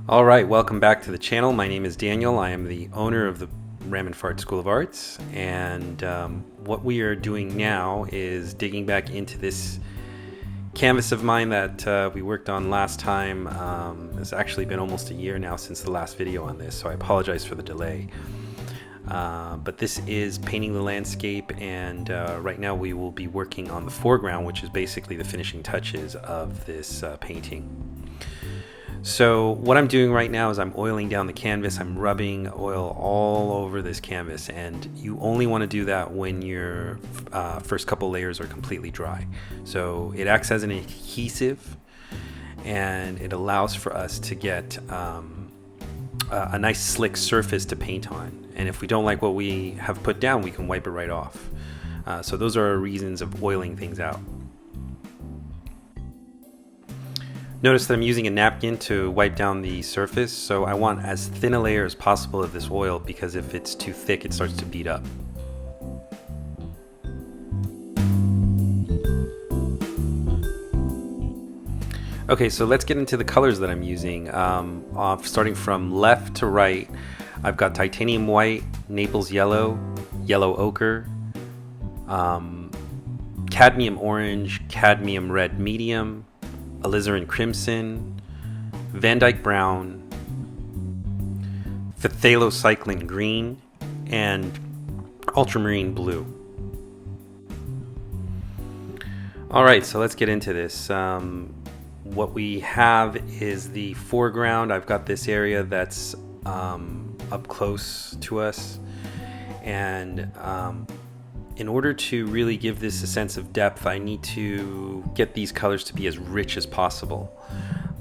All right, welcome back to the channel. My name is Daniel. I am the owner of the Ramanfart School of Arts, and what we are doing now is digging back into this canvas of mine that we worked on last time. It's actually been almost a year now since the last video on this, so I apologize for the delay. But this is painting the landscape, and right now we will be working on the foreground, which is basically the finishing touches of this painting. So what I'm doing right now is I'm oiling down the canvas. I'm rubbing oil all over this canvas, and you only want to do that when your first couple layers are completely dry. So it acts as an adhesive, and it allows for us to get a nice slick surface to paint on. And if we don't like what we have put down, we can wipe it right off. So those are our reasons of oiling things out. Notice that I'm using a napkin to wipe down the surface, so I want as thin a layer as possible of this oil, because if it's too thick it starts to bead up. Okay, so let's get into the colors that I'm using. Starting from left to right, I've got titanium white, Naples yellow, yellow ochre, cadmium orange, cadmium red medium, alizarin crimson, Van Dyke brown, phthalocycline green, and ultramarine blue. Alright, so let's get into this. What we have is the foreground. I've got this area that's up close to us, and in order to really give this a sense of depth, I need to get these colors to be as rich as possible.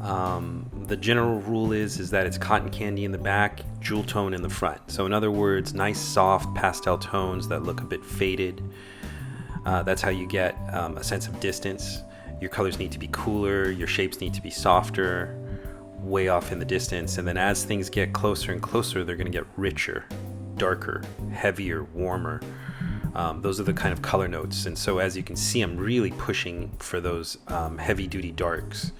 The general rule is that it's cotton candy in the back, jewel tone in the front. So in other words, nice soft pastel tones that look a bit faded. That's how you get a sense of distance. Your colors need to be cooler, your shapes need to be softer, way off in the distance. And then as things get closer and closer, they're going to get richer, darker, heavier, warmer. Those are the kind of color notes, and so as you can see, I'm really pushing for those heavy-duty darks.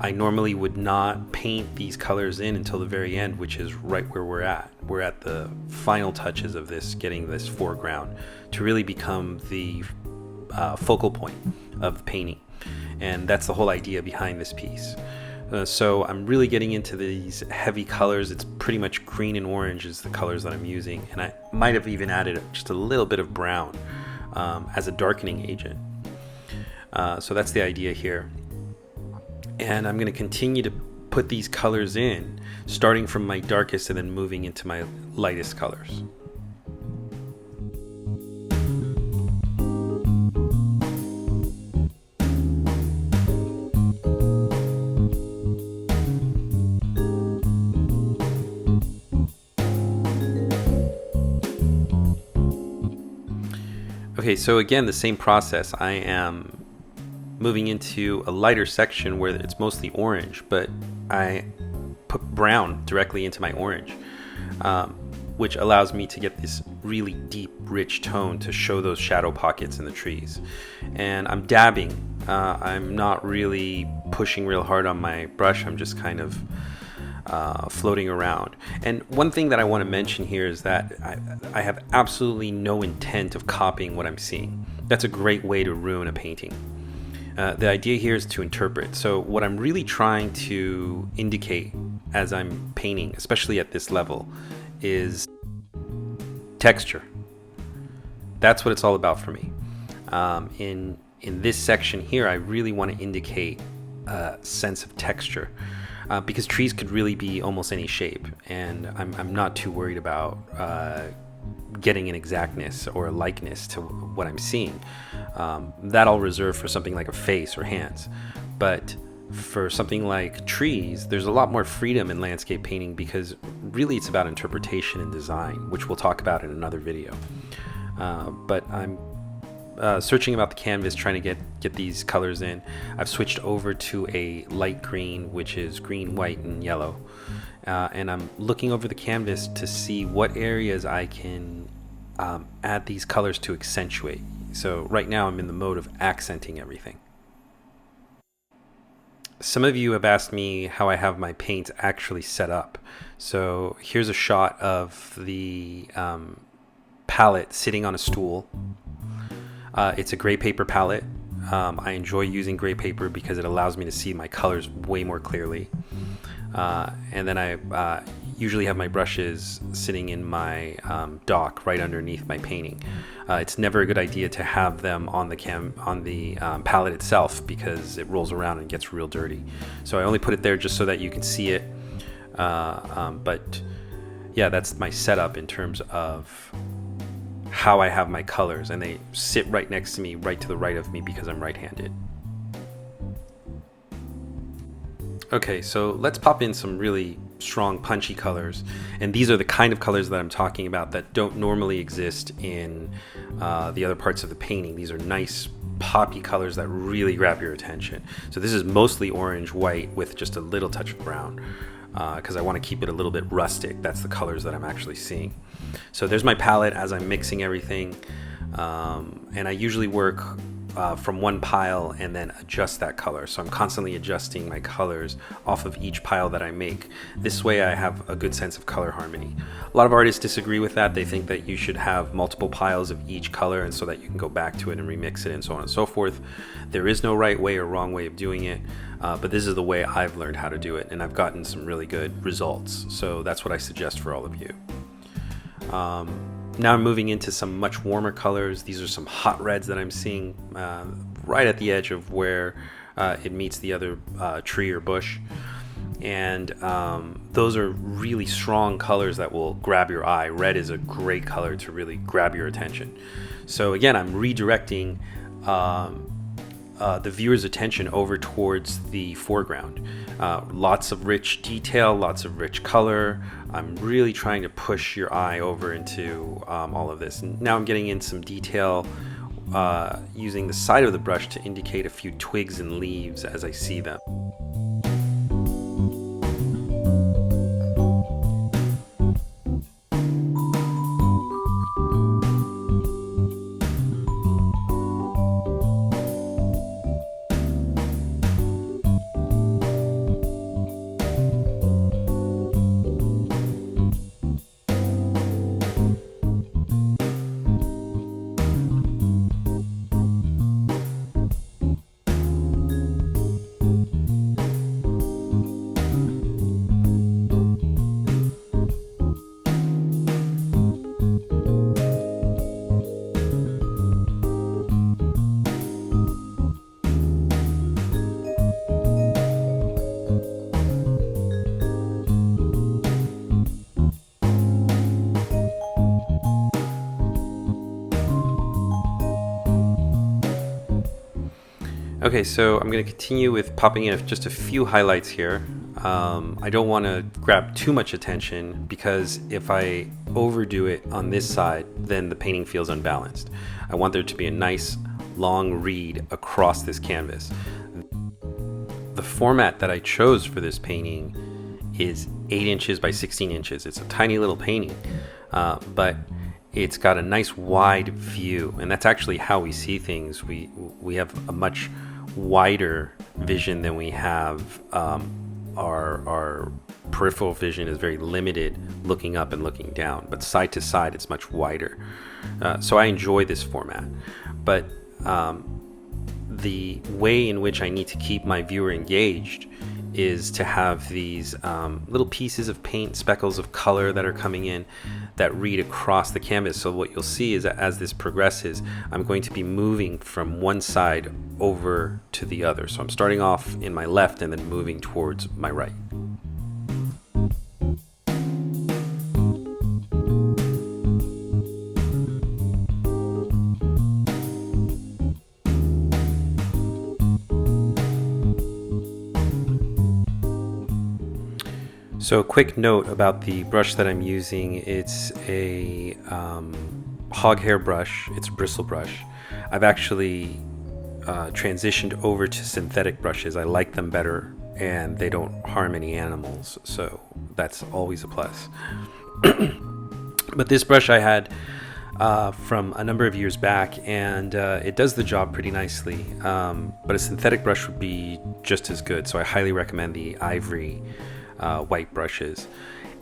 I normally would not paint these colors in until the very end, which is right where we're at. We're at the final touches of this, getting this foreground to really become the focal point of the painting, and that's the whole idea behind this piece. So I'm really getting into these heavy colors. It's pretty much green and orange is the colors that I'm using, and I might have even added just a little bit of brown as a darkening agent. So that's the idea here, and I'm going to continue to put these colors in, starting from my darkest and then moving into my lightest colors. Okay, so again, the same process. I am moving into a lighter section where it's mostly orange, but I put brown directly into my orange, which allows me to get this really deep, rich tone to show those shadow pockets in the trees. And I'm dabbing. I'm not really pushing real hard on my brush. I'm just kind of floating around. And one thing that I want to mention here is that I have absolutely no intent of copying what I'm seeing. That's a great way to ruin a painting. The idea here is to interpret. So what I'm really trying to indicate as I'm painting, especially at this level, is texture. That's what it's all about for me. In this section here, I really want to indicate a sense of texture. Because trees could really be almost any shape, and I'm not too worried about getting an exactness or a likeness to what I'm seeing. That I'll reserve for something like a face or hands. But for something like trees, there's a lot more freedom in landscape painting, because really it's about interpretation and design, which we'll talk about in another video. But I'm searching about the canvas, trying to get these colors in. I've switched over to a light green, which is green, white, and yellow, and I'm looking over the canvas to see what areas I can add these colors to accentuate. So right now I'm in the mode of accenting everything. Some of you have asked me how I have my paint actually set up. So here's a shot of the palette sitting on a stool. It's a gray paper palette. I enjoy using gray paper because it allows me to see my colors way more clearly. And then I usually have my brushes sitting in my dock right underneath my painting. It's never a good idea to have them on the palette itself because it rolls around and gets real dirty. So I only put it there just so that you can see it. But yeah, that's my setup in terms of how I have my colors, and they sit right next to me, right to the right of me, because I'm right-handed. Okay, so let's pop in some really strong punchy colors, and these are the kind of colors that I'm talking about that don't normally exist in the other parts of the painting. These are nice poppy colors that really grab your attention. So this is mostly orange white with just a little touch of brown, because I want to keep it a little bit rustic. That's the colors that I'm actually seeing. So there's my palette as I'm mixing everything, and I usually work from one pile and then adjust that color. So I'm constantly adjusting my colors off of each pile that I make. This way I have a good sense of color harmony. A lot of artists disagree with that. They think that you should have multiple piles of each color, and so that you can go back to it and remix it and so on and so forth. There is no right way or wrong way of doing it, but this is the way I've learned how to do it, and I've gotten some really good results. So that's what I suggest for all of you. Now I'm moving into some much warmer colors. These are some hot reds that I'm seeing right at the edge of where it meets the other tree or bush. And those are really strong colors that will grab your eye. Red is a great color to really grab your attention. So again, I'm redirecting the viewer's attention over towards the foreground. Lots of rich detail, lots of rich color. I'm really trying to push your eye over into all of this. And now I'm getting in some detail using the side of the brush to indicate a few twigs and leaves as I see them. Okay, so I'm going to continue with popping in just a few highlights here. I don't want to grab too much attention because if I overdo it on this side, then the painting feels unbalanced. I want there to be a nice long read across this canvas. The format that I chose for this painting is 8 inches by 16 inches. It's a tiny little painting, but it's got a nice wide view, and that's actually how we see things. We have a much wider vision than we have. Our peripheral vision is very limited looking up and looking down, but side to side it's much wider. So I enjoy this format, but the way in which I need to keep my viewer engaged is to have these little pieces of paint, speckles of color that are coming in that read across the canvas. So what you'll see is that as this progresses, I'm going to be moving from one side over to the other. So I'm starting off in my left and then moving towards my right. So a quick note about the brush that I'm using. It's a hog hair brush. It's a bristle brush. I've actually transitioned over to synthetic brushes. I like them better and they don't harm any animals, so that's always a plus. But this brush I had from a number of years back, and it does the job pretty nicely. But a synthetic brush would be just as good, so I highly recommend the ivory white brushes.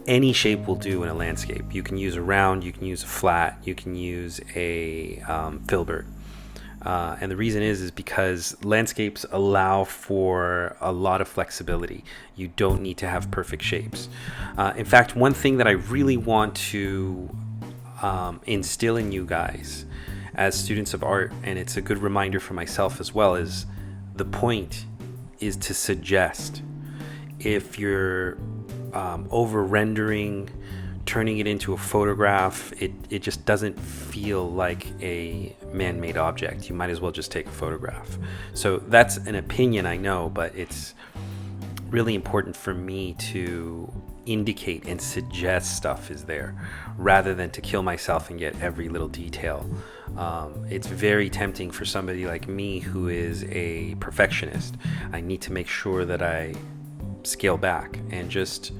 Any shape will do in a landscape. You can use a round, you can use a flat, you can use a filbert. And the reason is because landscapes allow for a lot of flexibility. You don't need to have perfect shapes. In fact, one thing that I really want to instill in you guys as students of art, and it's a good reminder for myself as well, is the point is to suggest. If you're over rendering, turning it into a photograph, it just doesn't feel like a man-made object. You might as well just take a photograph. So that's an opinion, I know, but it's really important for me to indicate and suggest stuff is there rather than to kill myself and get every little detail. It's very tempting for somebody like me who is a perfectionist. I need to make sure that I scale back and just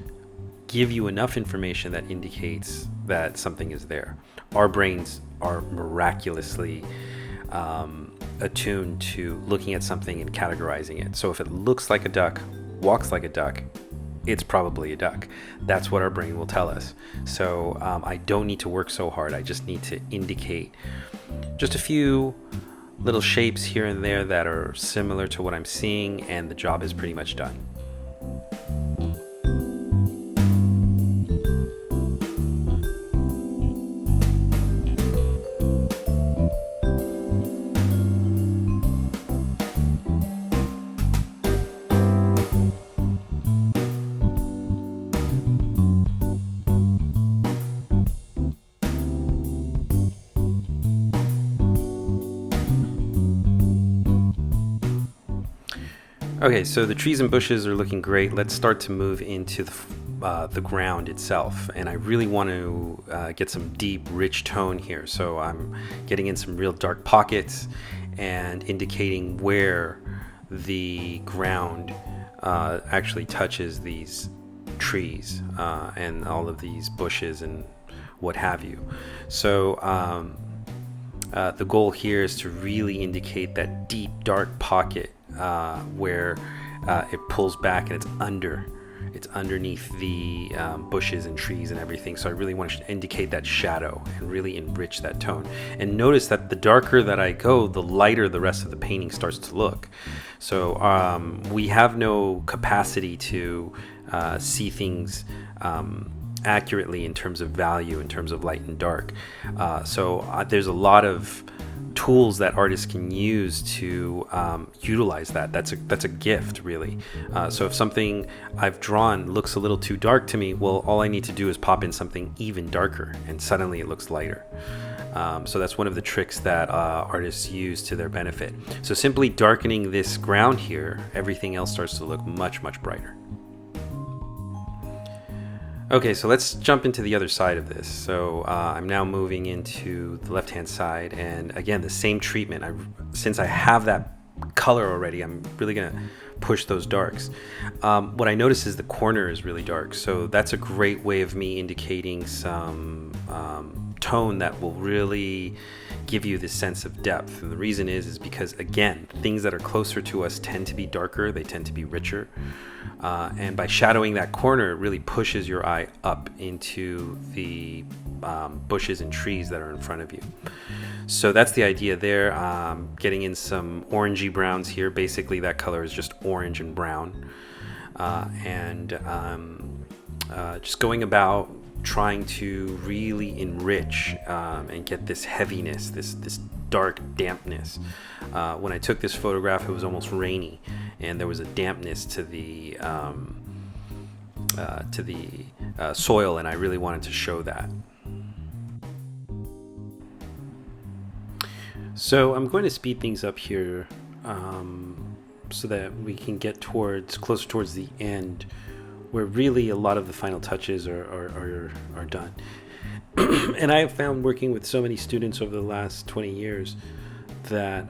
give you enough information that indicates that something is there. Our brains are miraculously attuned to looking at something and categorizing it. So if it looks like a duck, walks like a duck, it's probably a duck. That's what our brain will tell us. So I don't need to work so hard. I just need to indicate just a few little shapes here and there that are similar to what I'm seeing, and the job is pretty much done. Okay, so the trees and bushes are looking great. Let's start to move into the ground itself. And I really want to get some deep, rich tone here. So I'm getting in some real dark pockets and indicating where the ground actually touches these trees and all of these bushes and what have you. So the goal here is to really indicate that deep, dark pocket where it pulls back and it's underneath the bushes and trees and everything. So I really want to indicate that shadow and really enrich that tone. And notice that the darker that I go, the lighter the rest of the painting starts to look. So we have no capacity to see things accurately in terms of value, in terms of light and dark. So there's a lot of tools that artists can use to utilize that. That's a gift, really. So if something I've drawn looks a little too dark to me, well, all I need to do is pop in something even darker, and suddenly it looks lighter. So that's one of the tricks that artists use to their benefit. So simply darkening this ground here, everything else starts to look much, much brighter. Okay, so let's jump into the other side of this. So I'm now moving into the left-hand side, and again, the same treatment. Since I have that color already, I'm really gonna push those darks. What I notice is the corner is really dark, so that's a great way of me indicating some tone that will really give you this sense of depth. And the reason is because, again, things that are closer to us tend to be darker, they tend to be richer. And by shadowing that corner, it really pushes your eye up into the bushes and trees that are in front of you. So that's the idea there. Getting in some orangey browns here. Basically, that color is just orange and brown. Just going about trying to really enrich and get this heaviness, this dark dampness. When I took this photograph, it was almost rainy, and there was a dampness to the soil, and I really wanted to show that. So I'm going to speed things up here so that we can get closer towards the end, where really a lot of the final touches are done. And I have found, working with so many students over the last 20 years, that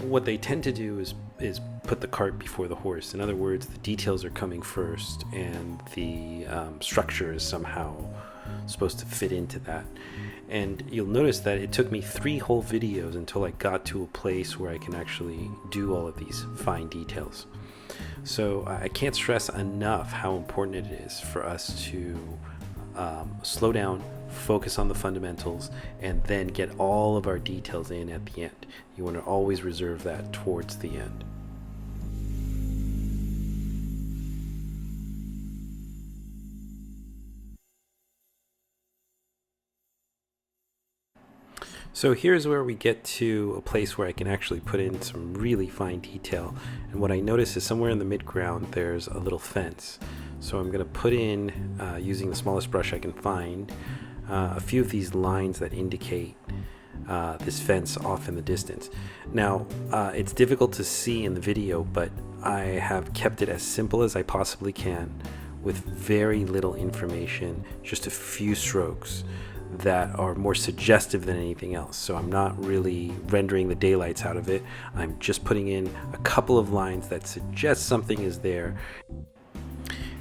what they tend to do is put the cart before the horse. In other words, the details are coming first, and the structure is somehow supposed to fit into that. And you'll notice that it took me 3 whole videos until I got to a place where I can actually do all of these fine details. So I can't stress enough how important it is for us to slow down, focus on the fundamentals, and then get all of our details in at the end. You want to always reserve that towards the end. So here's where we get to a place where I can actually put in some really fine detail. And what I notice is somewhere in the midground there's a little fence. So I'm going to put in, using the smallest brush I can find, a few of these lines that indicate this fence off in the distance. Now, it's difficult to see in the video, but I have kept it as simple as I possibly can with very little information, just a few strokes that are more suggestive than anything else. So I'm not really rendering the daylights out of it. I'm just putting in a couple of lines that suggest something is there.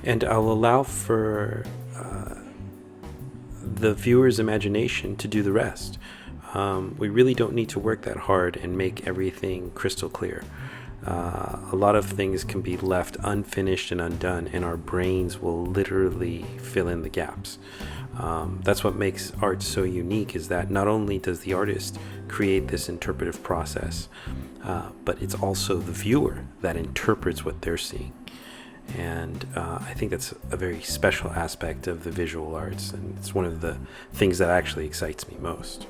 And I'll allow for the viewer's imagination to do the rest. We really don't need to work that hard and make everything crystal clear. A lot of things can be left unfinished and undone, and our brains will literally fill in the gaps. That's what makes art so unique, is that not only does the artist create this interpretive process, but it's also the viewer that interprets what they're seeing. And I think that's a very special aspect of the visual arts, and it's one of the things that actually excites me most.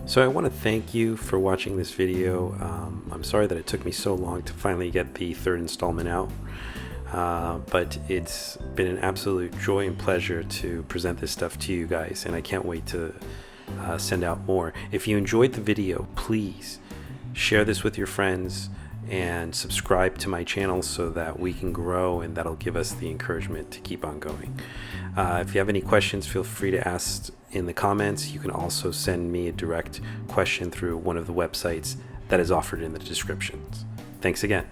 So I want to thank you for watching this video. I'm sorry that it took me so long to finally get the 3rd installment out, but it's been an absolute joy and pleasure to present this stuff to you guys, and I can't wait to send out more. If you enjoyed the video, please share this with your friends and subscribe to my channel so that we can grow, and that'll give us the encouragement to keep on going. If you have any questions, feel free to ask in the comments. You can also send me a direct question through one of the websites that is offered in the descriptions. Thanks again.